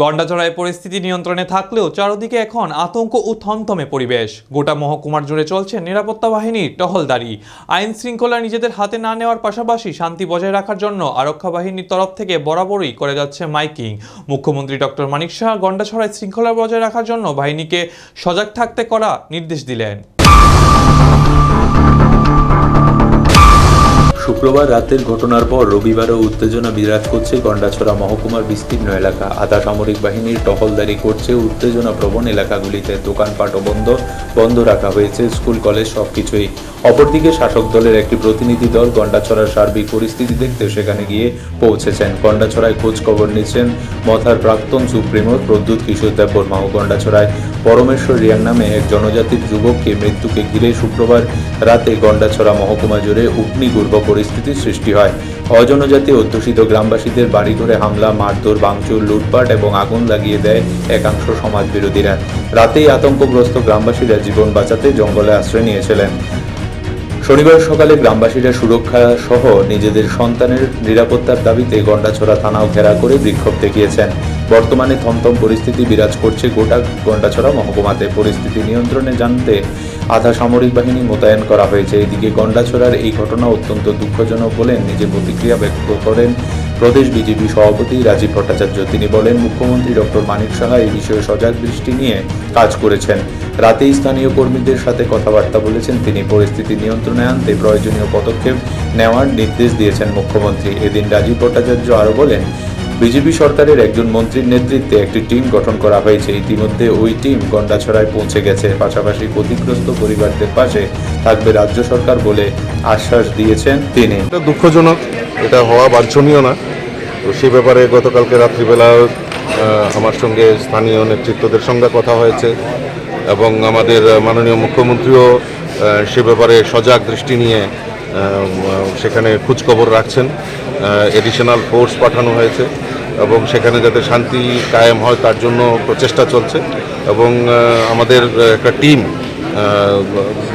গন্ডাছড়ায় পরিস্থিতি নিয়ন্ত্রণে থাকলেও চারদিকে এখন আতঙ্ক ও থমথমে পরিবেশ। গোটা মহকুমার জুড়ে চলছে নিরাপত্তা বাহিনীর টহলদারি। আইন শৃঙ্খলা নিজেদের হাতে না নেওয়ার পাশাপাশি শান্তি বজায় রাখার জন্য আরক্ষা বাহিনীর তরফ থেকে বরাবরই করে যাচ্ছে মাইকিং। মুখ্যমন্ত্রী ডক্টর মানিক সাহা গন্ডাছড়ায় শৃঙ্খলা বজায় রাখার জন্য বাহিনীকে সজাগ থাকতে করা নির্দেশ দিলেন। শুক্রবার রাতের ঘটনার পর রবিবারও উত্তেজনা বিরাজ করছে গন্ডাছড়া মহকুমার বিস্তীর্ণ এলাকা। আধা সামরিক বাহিনীর টহলদারি করছে উত্তেজনা প্রবণ এলাকাগুলিতে। দোকানপাটও বন্ধ রাখা হয়েছে, স্কুল কলেজ সবকিছুই। অপরদিকে শাসক দলের একটি প্রতিনিধি দল গন্ডাছড়ার সার্বিক পরিস্থিতি দেখতে সেখানে গিয়ে পৌঁছেছেন। গন্ডাছড়ায় খোঁজ খবর নিচ্ছেন মথার প্রাক্তন সুপ্রিমো প্রদ্যুৎ কিশোর দেববর্মাও। গন্ডাছড়ায় পরমেশ্বর রিয়াং নামে এক জনজাতির যুবককে মৃত্যুকে ঘিরে শুক্রবার রাতে গন্ডাছড়া মহকুমা জুড়ে অগ্নিগর্ভ পরিস্থিতির সৃষ্টি হয়। অজনজাতি অধ্যুষিত গ্রামবাসীদের বাড়িঘরে হামলা, মারধর, ভাঙচুর, লুটপাট এবং আগুন লাগিয়ে দেয় একাংশ সমাজ বিরোধীরা। রাতেই আতঙ্কগ্রস্ত গ্রামবাসীরা জীবন বাঁচাতে জঙ্গলে আশ্রয় নিয়েছিলেন। শনিবার সকালে গ্রামবাসীরা সুরক্ষা সহ নিজেদের সন্তানের নিরাপত্তার দাবিতে গন্ডাছড়া থানাও ঘেরা করে বিক্ষোভ দেখিয়েছেন। বর্তমানে থমথম পরিস্থিতি বিরাজ করছে গোটা গন্ডাছড়া মহকুমাতে। পরিস্থিতি নিয়ন্ত্রণে জানতে আধা সামরিক বাহিনী মোতায়েন করা হয়েছে। এদিকে গন্ডাছড়ার এই ঘটনা অত্যন্ত দুঃখজনক বলে নিজে প্রতিক্রিয়া ব্যক্ত করেন প্রদেশ বিজেপি সভাপতি রাজীব ভট্টাচার্য। তিনি বলেন, মুখ্যমন্ত্রী ডক্টর মানিক সাহা এই বিষয়ে সজাগ দৃষ্টি নিয়ে কাজ করেছেন। রাতেই স্থানীয় কর্মীদের সাথে কথাবার্তা বলেছেন তিনি। পরিস্থিতি নিয়ন্ত্রণে আনতে প্রয়োজনীয় পদক্ষেপ নেওয়ার নির্দেশ দিয়েছেন মুখ্যমন্ত্রী। এদিন রাজীব ভট্টাচার্য আরও বলেন, বিজেপি সরকারের একজন মন্ত্রীর নেতৃত্বে একটি টিম গঠন করা হয়েছে। ইতিমধ্যে ওই টিম গন্ডাছড়ায় পৌঁছে গেছে। পাশাপাশি ক্ষতিগ্রস্ত পরিবারদের পাশে থাকবে রাজ্য সরকার বলে আশ্বাস দিয়েছেন তিনি। এটা দুঃখজনক, এটা হওয়া বাঞ্ছনীয় না। তো সেই ব্যাপারে গতকালকে রাত্রিবেলা আমার সঙ্গে স্থানীয় নেতৃত্বদের সঙ্গে কথা হয়েছে এবং আমাদের মাননীয় মুখ্যমন্ত্রীও সে ব্যাপারে সজাগ দৃষ্টি নিয়ে সেখানে খোঁজখবর রাখছেন। এডিশনাল ফোর্স পাঠানো হয়েছে এবং সেখানে যাতে শান্তি কায়েম হয় তার জন্য প্রচেষ্টা চলছে এবং আমাদের একটা টিম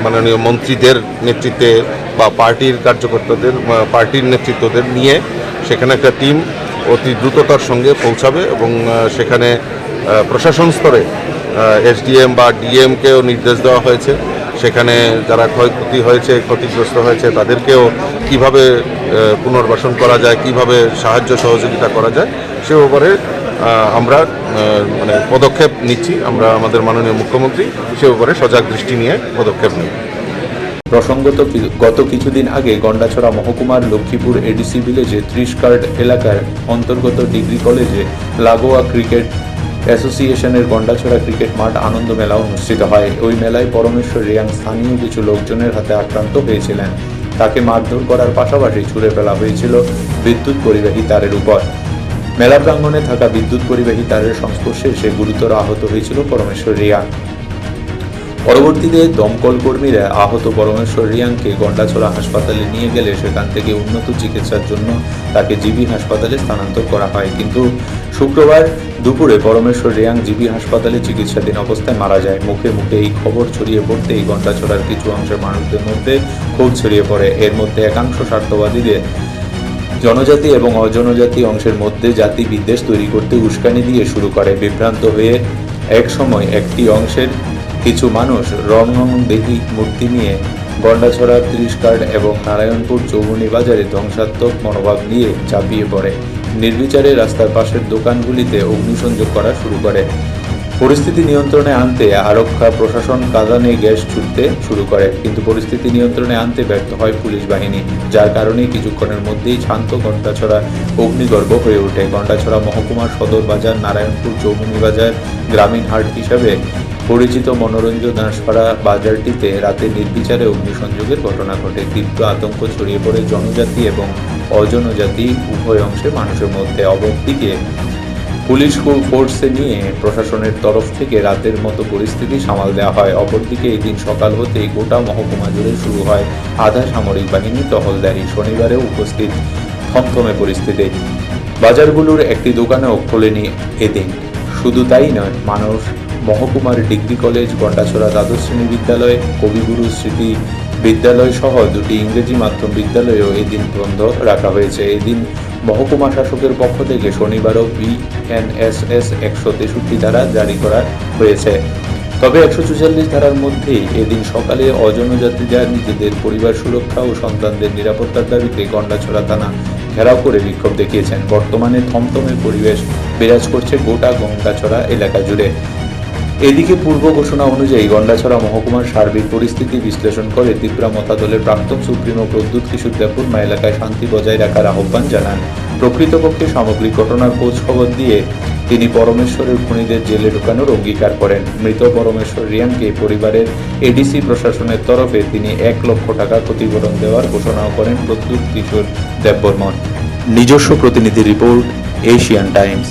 মাননীয় মন্ত্রীদের নেতৃত্বে বা পার্টির কার্যকর্তাদের, পার্টির নেতৃত্বদের নিয়ে সেখানে একটা টিম অতি দ্রুততার সঙ্গে পৌঁছাবে এবং সেখানে প্রশাসন স্তরে এসডিএম বা ডিএমকেও নির্দেশ দেওয়া হয়েছে সেখানে যারা ক্ষয়ক্ষতি হয়েছে, ক্ষতিগ্রস্ত হয়েছে তাদেরকেও কিভাবে পুনর্বাসন করা যায়, কিভাবে সাহায্য সহযোগিতা করা যায় সে ব্যাপারে আমরা পদক্ষেপ নিচ্ছি। আমরা আমাদের মাননীয় মুখ্যমন্ত্রী সে ব্যাপারে সজাগ দৃষ্টি নিয়ে পদক্ষেপ নেব। প্রসঙ্গত গত কিছুদিন আগে গন্ডাছড়া মহকুমার লক্ষ্মীপুর এডিসি ভিলেজে 30 কার্ড এলাকার অন্তর্গত ডিগ্রি কলেজে লাগোয়া ক্রিকেট অ্যাসোসিয়েশনের গন্ডাছড়া ক্রিকেট মাঠ আনন্দ মেলা অনুষ্ঠিত হয়। ওই মেলায় পরমেশ্বর রিয়াং স্থানীয় কিছু লোকজনের হাতে আক্রান্ত হয়েছিলেন। তাকে মারধর করার পাশাপাশি ছুঁড়ে ফেলা হয়েছিল বিদ্যুৎ পরিবাহী তারের উপর। মেলা প্রাঙ্গণে থাকা বিদ্যুৎ পরিবাহী তারের সংস্পর্শে সে গুরুতর আহত হয়েছিল পরমেশ্বর রিয়াং। পরবর্তীতে দমকল কর্মীরা আহত পরমেশ্বর রিয়াংকে গন্ডাছড়া হাসপাতালে নিয়ে গেলে সেখান থেকে উন্নত চিকিৎসার জন্য তাকে জিবি হাসপাতালে স্থানান্তর করা হয়। কিন্তু শুক্রবার দুপুরে পরমেশ্বর রিয়াং জিবি হাসপাতালে চিকিৎসাধীন অবস্থায় মারা যায়। মুখে মুখে এই খবর ছড়িয়ে পড়তেই গন্ডাছড়ার কিছু অংশের মানুষদের মধ্যে ক্ষোভ ছড়িয়ে পড়ে। এর মধ্যে একাংশ স্বার্থবাদীদের জনজাতি এবং অজনজাতি অংশের মধ্যে জাতি বিদ্বেষ তৈরি করতে উস্কানি দিয়ে শুরু করে। বিভ্রান্ত হয়ে এক সময় একটি অংশের কিছু মানুষ রংদেহী মূর্তি নিয়ে গন্ডাছড়া 30 কার্ড এবং নারায়ণপুর চৌমুহনী বাজারে ধ্বংসাত্মক মনোভাব নিয়ে ঝাঁপিয়ে পড়ে। নির্বিচারে রাস্তার পাশের দোকানগুলিতে অগ্নিসংযোগ করা শুরু করে। পরিস্থিতি নিয়ন্ত্রণে আনতে আরক্ষা প্রশাসন কাঁদানে গ্যাস ছুড়তে শুরু করে, কিন্তু পরিস্থিতি নিয়ন্ত্রণে আনতে ব্যর্থ হয় পুলিশ বাহিনী, যার কারণে কিছুক্ষণের মধ্যেই শান্ত গন্ডাছড়া অগ্নিগর্ভ হয়ে ওঠে। গন্ডাছড়া মহকুমার সদর বাজার নারায়ণপুর চৌমুহনী বাজার গ্রামীণ হাট হিসাবে পরিচিত মনোরঞ্জন দাসপাড়া বাজারটিতে রাতে নির্বিচারে অগ্নিসংযোগের ঘটনা ঘটে। তীব্র আতঙ্ক ছড়িয়ে পড়ে জনজাতি এবং অজনজাতি উভয় অংশের মানুষের মধ্যে। অপরদিকে পুলিশ ফোর্সে নিয়ে প্রশাসনের তরফ থেকে রাতের মতো পরিস্থিতি সামাল দেওয়া হয়। অপরদিকে এই দিন সকাল হতেই গোটা মহকুমা জুড়ে শুরু হয় আধা সামরিক বাহিনী টহলদারি। শনিবারেও উপস্থিত থমথমে পরিস্থিতি। বাজারগুলোর একটি দোকানেও খোলেনি এদিন। শুধু তাই নয়, মানুষ মহকুমার ডিগ্রি কলেজ, গন্ডাছড়া দ্বাদশ শ্রেণী বিদ্যালয়, কবিগুরু স্মৃতি বিদ্যালয় সহ দুটি ইংরেজি মাধ্যম বিদ্যালয়েও এদিন বন্ধ রাখা হয়েছে। এদিন মহকুমা শাসকের পক্ষ থেকে শনিবারও বিএনএসএস 163 ধারা জারি করা হয়েছে। তবে 144 ধারার মধ্যেই এদিন সকালে অজনজাতিরা নিজেদের পরিবার সুরক্ষা ও সন্তানদের নিরাপত্তার দাবিতে গন্ডাছড়া থানা ঘেরাও করে বিক্ষোভ দেখিয়েছেন। বর্তমানে থমথমে পরিবেশ বিরাজ করছে গোটা গন্ডাছড়া এলাকা জুড়ে। এদিকে পূর্ব ঘোষণা অনুযায়ী গন্ডাছড়া মহকুমার সার্বিক পরিস্থিতি বিশ্লেষণ করে ত্রিপুরা মতা দলের প্রাক্তন সুপ্রিমো প্রদ্যুৎ কিশোর দেববর্মা এলাকায় শান্তি বজায় রাখার আহ্বান জানান। প্রকৃতপক্ষে সামগ্রিক ঘটনার খোঁজ খবর দিয়ে তিনি পরমেশ্বরের খুনিদের জেলে ঢোকানোর অঙ্গীকার করেন। মৃত পরমেশ্বর রিয়ানকে পরিবারের এডিসি প্রশাসনের তরফে তিনি 1 লক্ষ টাকা ক্ষতিপূরণ দেওয়ার ঘোষণাও করেন প্রদ্যুৎ কিশোর দেববর্মন। নিজস্ব প্রতিনিধি রিপোর্ট, এশিয়ান টাইমস।